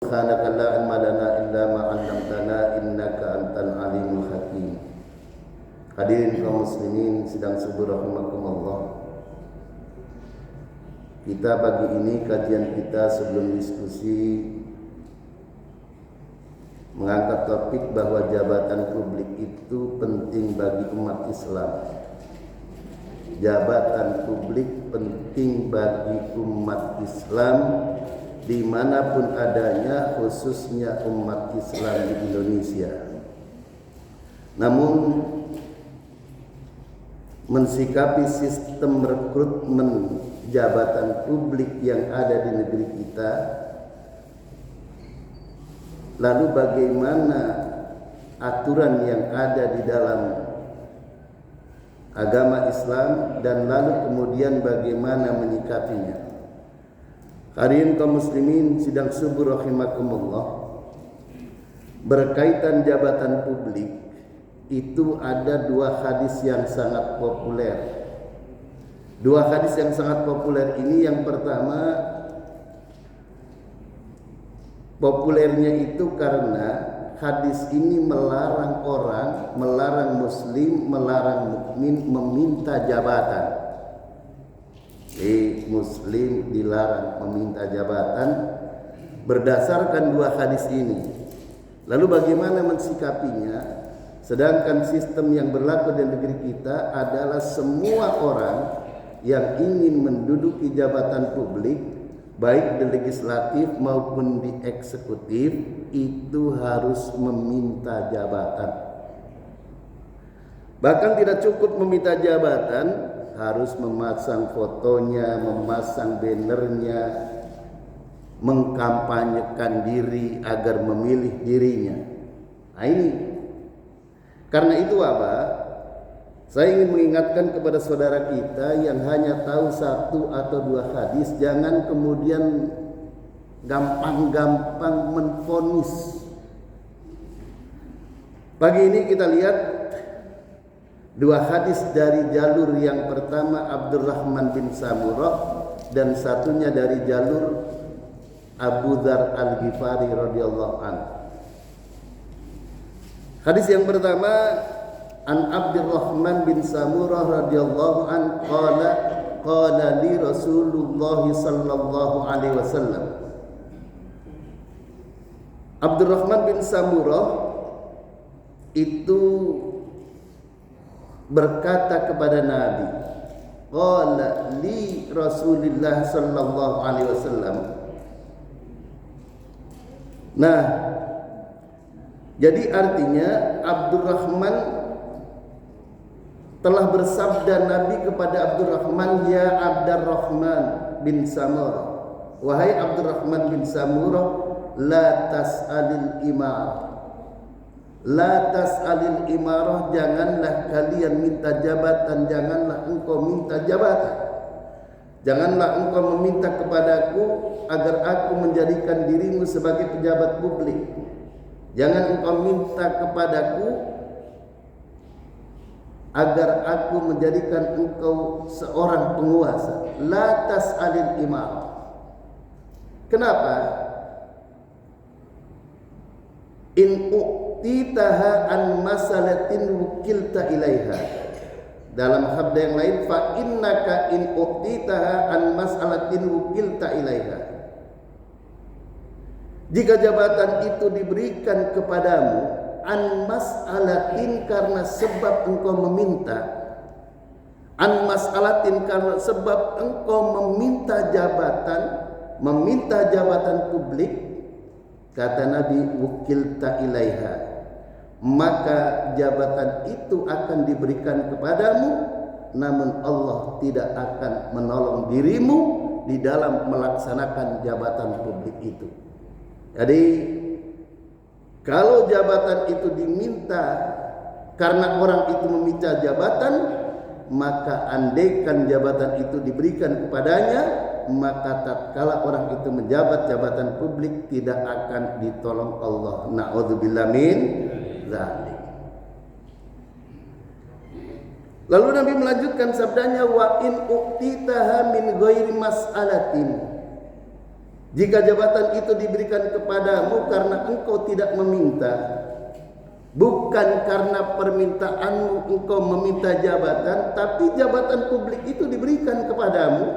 Subhanaka la ilma lana illa ma 'allamtana innaka antal alimul hakim. Hadirin kaum muslimin sidang subuh rahimakumullah. Kita pagi ini kajian kita sebelum diskusi mengangkat topik bahwa jabatan publik itu penting bagi umat Islam. Jabatan publik penting bagi umat Islam dimanapun adanya, khususnya umat Islam di Indonesia. Namun mensikapi sistem rekrutmen jabatan publik yang ada di negeri kita, lalu bagaimana aturan yang ada di dalam agama Islam, dan lalu kemudian bagaimana menyikapinya. Hadirin kaum muslimin sidang subuh rahimakumullah, berkaitan jabatan publik itu ada dua hadis yang sangat populer. Dua hadis yang sangat populer ini, yang pertama populernya itu karena hadis ini melarang orang, melarang muslim, melarang mukmin meminta jabatan. Muslim dilarang meminta jabatan berdasarkan dua hadis ini. Lalu bagaimana mensikapinya? Sedangkan sistem yang berlaku di negeri kita adalah semua orang yang ingin menduduki jabatan publik, baik di legislatif maupun di eksekutif, itu harus meminta jabatan. Bahkan tidak cukup meminta jabatan, harus memasang fotonya, memasang bannernya, mengkampanyekan diri agar memilih dirinya. Nah ini, karena itu apa? Saya ingin mengingatkan kepada saudara kita yang hanya tahu satu atau dua hadis, jangan kemudian gampang-gampang menvonis. Pagi ini kita lihat dua hadis dari jalur yang pertama Abdurrahman bin Samurah, dan satunya dari jalur Abu Dzar Al-Ghifari radhiyallahu anhu. Hadis yang pertama, an Abdurrahman bin Samurah radhiyallahu anhu qala li Rasulullah sallallahu alaihi wasallam. Abdurrahman bin Samurah itu berkata kepada Nabi, qala li Rasulillah sallallahu alaihi wasallam. Nah, jadi artinya Abdurrahman telah bersabda Nabi kepada Abdurrahman, ya Abdurrahman bin Samurah, wahai Abdurrahman bin Samurah, la tas'alil imarah. La tas'alil imarah, janganlah kalian minta jabatan, janganlah engkau minta jabatan. Janganlah engkau meminta kepadaku agar aku menjadikan dirimu sebagai pejabat publik. Jangan engkau minta kepadaku agar aku menjadikan engkau seorang penguasa. La tas'alil imarah. Kenapa? In u'titaha an masalatin wukilta ilaiha. Dalam sabda yang lain, fa innaka in u'titaha an masalatin wukilta ilaiha. Jika jabatan itu diberikan kepadamu an masalatin, karena sebab engkau meminta, an masalatin karena sebab engkau meminta jabatan publik, kata Nabi, wukilta ilaiha, maka jabatan itu akan diberikan kepadamu, namun Allah tidak akan menolong dirimu di dalam melaksanakan jabatan publik itu. Jadi kalau jabatan itu diminta karena orang itu meminta jabatan, maka andaikan jabatan itu diberikan kepadanya, maka tatkala orang itu menjabat jabatan publik tidak akan ditolong Allah. Na'udzubillah min dzalik. Lalu Nabi melanjutkan sabdanya, wa in uqtitaha min ghairi mas'alatin. Jika jabatan itu diberikan kepadamu karena engkau tidak meminta, bukan karena permintaanmu engkau meminta jabatan, tapi jabatan publik itu diberikan kepadamu,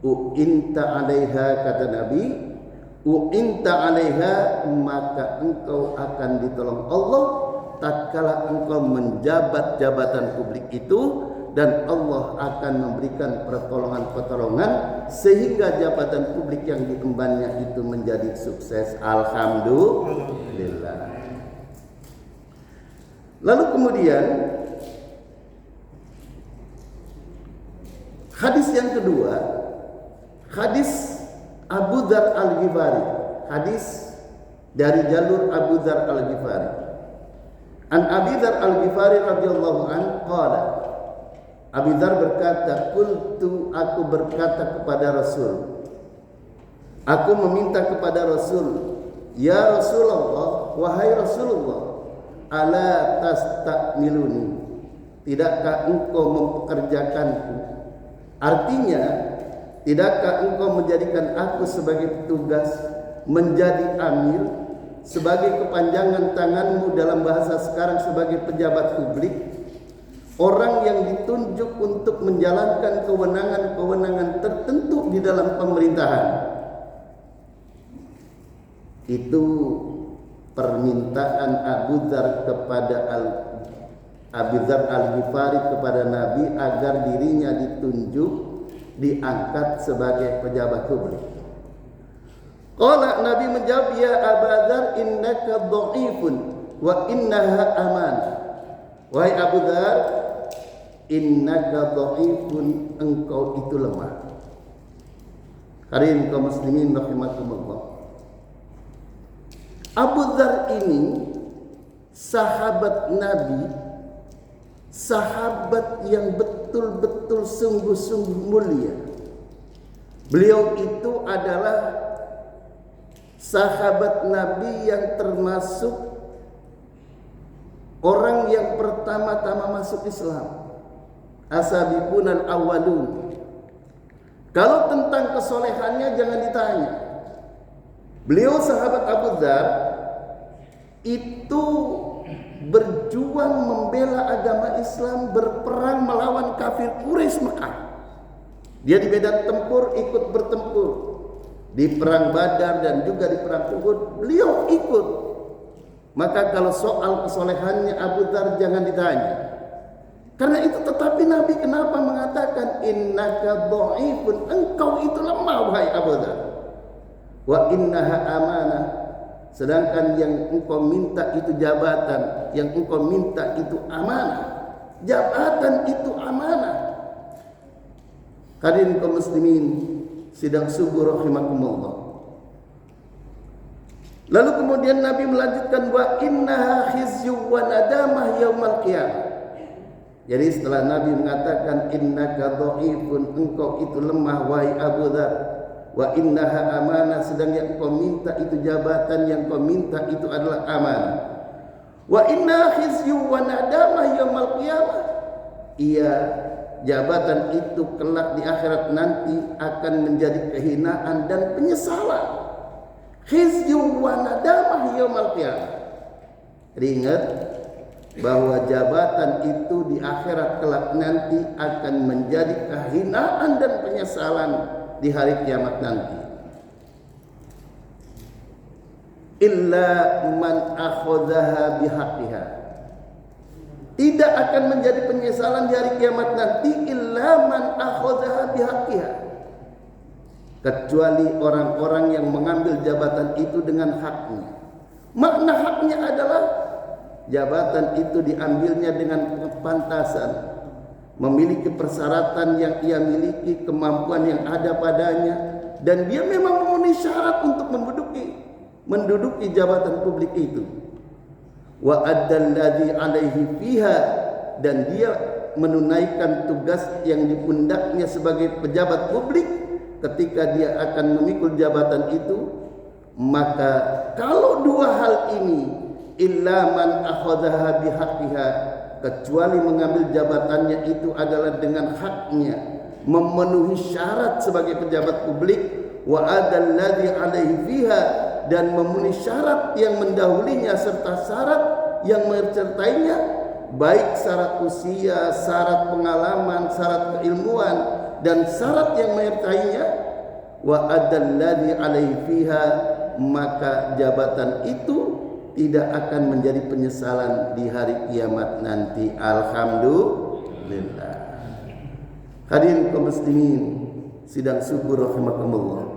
u'inta 'alaiha, kata Nabi, u'inta 'alaiha, maka engkau akan ditolong Allah tatkala engkau menjabat jabatan publik itu, dan Allah akan memberikan pertolongan-pertolongan sehingga jabatan publik yang diembannya itu menjadi sukses. Alhamdulillah. Lalu kemudian hadis yang kedua, hadis Abu Dzar Al-Ghifari, hadis dari jalur Abu Dzar Al-Ghifari. An Abi Dzar Al-Ghifari radhiyallahu anhu qala, Abi Dzar berkata, qultu, aku berkata kepada Rasul, aku meminta kepada Rasul, ya Rasulullah, wahai Rasulullah, ala tastakmiluni, tidakkah engkau mempekerjakanku? Artinya, tidakkah engkau menjadikan aku sebagai petugas, menjadi amir, sebagai kepanjangan tanganmu, dalam bahasa sekarang sebagai pejabat publik, orang yang ditunjuk untuk menjalankan kewenangan-kewenangan tertentu di dalam pemerintahan. Itu permintaan Abu Dzar kepada Abu Dzar Al-Ghifari kepada Nabi agar dirinya ditunjuk, diangkat sebagai pejabat publik. Qala, Nabi menjawab, ya Abu Dzar, innaka dha'ifun wa innaha amanah. Wahai Abu Dzar, innaka dha'ifun, engkau itu lemah. Hadirin kaum muslimin rahimakumullah. Abu Dzar ini sahabat Nabi, sahabat yang betul-betul sungguh-sungguh mulia. Beliau itu adalah sahabat Nabi yang termasuk orang yang pertama-tama masuk Islam, as-sabiqunal awwalun. Kalau tentang kesolehannya jangan ditanya. Beliau sahabat Abu Dzar itu berjuang membela agama Islam, berperang melawan kafir Quraisy Mekah. Dia di medan tempur ikut bertempur, di perang Badar dan juga di perang Uhud beliau ikut. Maka kalau soal kesolehannya Abu Dzar jangan ditanya. Karena itu, tetapi Nabi kenapa mengatakan innaka dha'ifun, engkau itu lemah wahai Abu Dzar, wa innaha amanah, sedangkan yang engkau minta itu jabatan, yang engkau minta itu amanah. Jabatan itu amanah. Hadirin kaum muslimin sidang subuh rahimakumullah. Lalu kemudian Nabi melanjutkan, wa innaha khizyu wa nadamah yaumal qiyamah. Jadi setelah Nabi mengatakan innaka dha'ifun, engkau itu lemah wahai Abu Dzar, wa innaha amanah, sedang yang kau minta itu jabatan, yang kau minta itu adalah amanah. Wa inna khizyu wa nadamah yaumal qiyamah. Iya, jabatan itu kelak di akhirat nanti akan menjadi kehinaan dan penyesalan. Khizyu wa nadamah yaumal qiyamah. Jadi ingat bahwa jabatan itu di akhirat kelak nanti akan menjadi kehinaan dan penyesalan di hari kiamat nanti. Illa man akhadhaha bihaqqiha. Tidak akan menjadi penyesalan di hari kiamat nanti illa man akhadhaha bihaqqiha, kecuali orang-orang yang mengambil jabatan itu dengan haknya. Makna haknya adalah jabatan itu diambilnya dengan kepantasan, memiliki persyaratan yang ia miliki, kemampuan yang ada padanya, dan dia memang memenuhi syarat untuk menduduki jabatan publik itu. Wa addalladzi alaihi fiha, dan dia menunaikan tugas yang di pundaknya sebagai pejabat publik ketika dia akan memikul jabatan itu. Maka kalau dua hal ini, illa man akhadhaha bihaqqiha, kecuali mengambil jabatannya itu adalah dengan haknya, memenuhi syarat sebagai pejabat publik, wa adalladzi alaihi fiha, dan memenuhi syarat yang mendahulinya serta syarat yang menyertainya, baik syarat usia, syarat pengalaman, syarat keilmuan, dan syarat yang menyertainya, wa adalladzi alaihi fiha, maka jabatan itu tidak akan menjadi penyesalan di hari kiamat nanti. Alhamdulillah. Hadirin kaum muslimin sidang subuh rahimakumullah.